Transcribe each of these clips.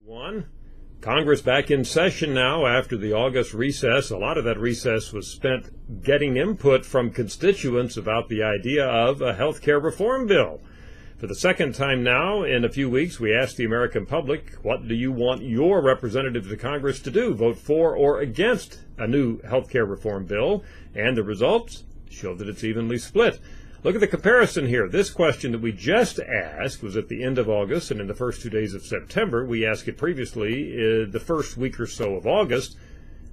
One, Congress back in session now after the August recess. A lot of that recess was spent getting input from constituents about the idea of a health care reform bill. For the second time now in a few weeks, we asked the American public, what do you want your representatives to Congress to do? Vote for or against a new health care reform bill? And the results show that it's evenly split. Look at the comparison here. This question that we just asked was at the end of August, and in the first 2 days of September. We asked it previously the first week or so of August.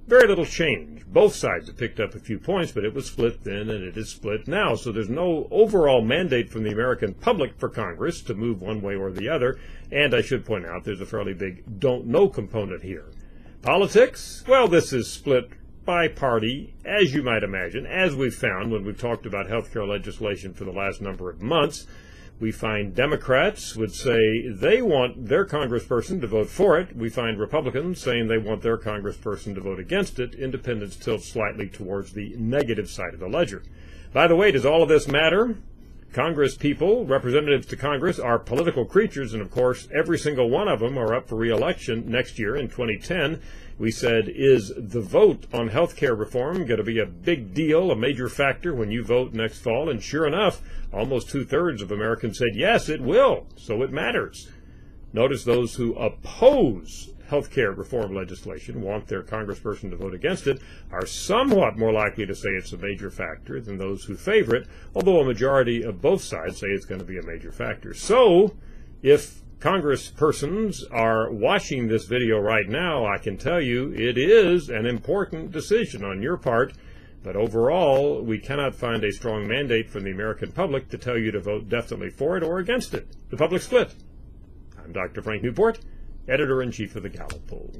Very little change. Both sides have picked up a few points, but it was split then and it is split now. So there's no overall mandate from the American public for Congress to move one way or the other. And I should point out there's a fairly big don't know component here. Politics? Well, this is split by party, as you might imagine, as we've found when we've talked about health care legislation for the last number of months. We find Democrats would say they want their congressperson to vote for it. We find Republicans saying they want their congressperson to vote against it. Independents tilt slightly towards the negative side of the ledger. By the way, does all of this matter? Congress people, representatives to Congress, are political creatures, and of course every single one of them are up for re-election next year in 2010. We said, is the vote on health care reform going to be a big deal, a major factor when you vote next fall? And sure enough, almost 2/3 of Americans said, yes, it will, so it matters. Notice those who oppose health care reform legislation, want their congressperson to vote against it, are somewhat more likely to say it's a major factor than those who favor it, although a majority of both sides say it's going to be a major factor. So, if congresspersons are watching this video right now, I can tell you it is an important decision on your part, but overall, we cannot find a strong mandate from the American public to tell you to vote definitely for it or against it. The public split. I'm Dr. Frank Newport, Editor-in-Chief of the Gallup poll.